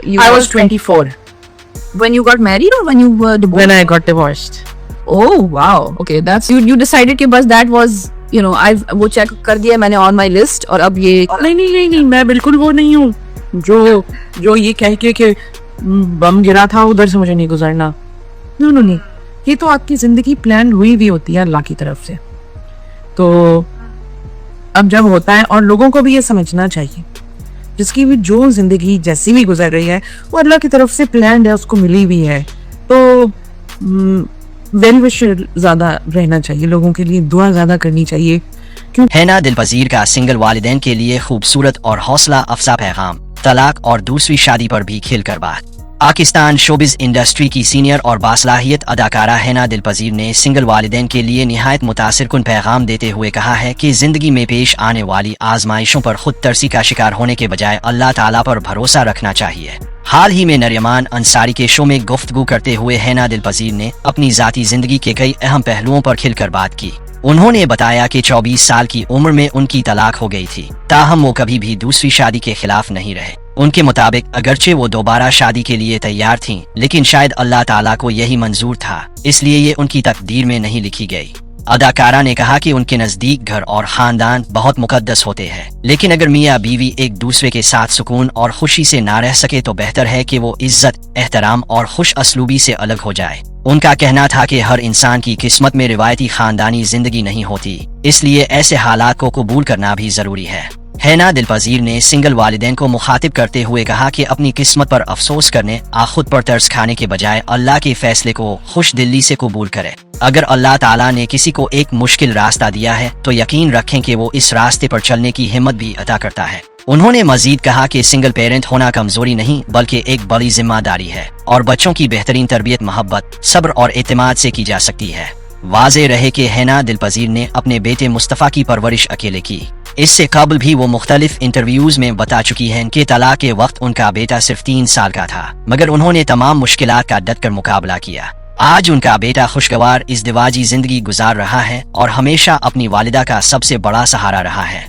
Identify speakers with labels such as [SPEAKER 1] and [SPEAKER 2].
[SPEAKER 1] I was 24
[SPEAKER 2] when you got married or when you were divorced?
[SPEAKER 1] when I got divorced.
[SPEAKER 2] Oh wow, okay, that's you decided कि बस that was, you know, I've वो check कर दिया मैंने on my list और अब ये
[SPEAKER 1] नहीं, मैं बिल्कुल वो नहीं हूँ जो ये कह के कि बम गिरा था उधर से मुझे नहीं गुजरना. नहीं, ये तो आपकी जिंदगी प्लान हुई भी होती है अल्लाह की तरफ से. तो अब जब होता है, और लोगों को भी ये समझना चाहिए, जिसकी भी जो जिंदगी जैसी भी गुजर रही है वो अल्लाह की तरफ से प्लान है, उसको मिली भी है. तो वेल विशर ज्यादा रहना चाहिए, लोगों के लिए दुआ ज्यादा करनी चाहिए.
[SPEAKER 3] हैना दिलपजीर का सिंगल वालिदैन के लिए खूबसूरत और हौसला अफजा पैगाम. तलाक और दूसरी शादी पर भी खिलकर बात. पाकिस्तान शोबिज इंडस्ट्री की सीनियर और बासलाहियत अदाकारा हैना दिलपजीर ने सिंगल वालिदैन के लिए निहायत मुतासिरकुन पैगाम देते हुए कहा है कि जिंदगी में पेश आने वाली आजमाइशों पर खुद तरसी का शिकार होने के बजाय अल्लाह ताला पर भरोसा रखना चाहिए. हाल ही में नरियमान अंसारी के शो में गुफ्तगू करते हुए हैना दिलपजीर ने अपनी जाती जिंदगी के कई अहम पहलुओं पर खिलकर बात की. उन्होंने बताया कि 24 साल की उम्र में उनकी तलाक हो गई थी, ताहम वो कभी भी दूसरी शादी के खिलाफ नहीं रहे. उनके मुताबिक अगरचे वो दोबारा शादी के लिए तैयार थीं, लेकिन शायद अल्लाह ताला को यही मंजूर था, इसलिए ये उनकी तकदीर में नहीं लिखी गई. अदाकारा ने कहा कि उनके नजदीक घर और खानदान बहुत मुकद्दस होते हैं, लेकिन अगर मियाँ बीवी एक दूसरे के साथ सुकून और खुशी से ना रह सके तो बेहतर है कि वो इज्जत, एहतराम और खुश असलूबी से अलग हो जाए. उनका कहना था कि हर इंसान की किस्मत में रिवायती खानदानी जिंदगी नहीं होती, इसलिए ऐसे हालात को कबूल करना भी जरूरी है. हैना दिलपजीर ने सिंगल वालिदैन को मुखातिब करते हुए कहा कि अपनी किस्मत पर अफसोस करने, खुद पर तरस खाने के बजाय अल्लाह के फैसले को खुश दिली से कबूल करे. अगर अल्लाह ताला ने किसी को एक मुश्किल रास्ता दिया है तो यकीन रखें कि वो इस रास्ते पर चलने की हिम्मत भी अता करता है. उन्होंने मजीद कहा कि सिंगल पेरेंट होना कमजोरी नहीं बल्कि एक बड़ी जिम्मेदारी है और बच्चों की बेहतरीन तरबियत मोहब्बत, सब्र और एतमाद से की जा सकती है. वाज़े रहे कि हैना दिलपजीर ने अपने बेटे मुस्तफ़ा की परवरिश अकेले की. इससे कबल भी वो मुख्तलिफ इंटरव्यूज में बता चुकी हैं कि तलाक के वक्त उनका बेटा सिर्फ 3 साल का था, मगर उन्होंने तमाम मुश्किलात का डट कर मुकाबला किया. आज उनका बेटा खुशगवार इज़्दिवाजी जिंदगी गुजार रहा है और हमेशा अपनी वालिदा का सबसे बड़ा सहारा रहा है.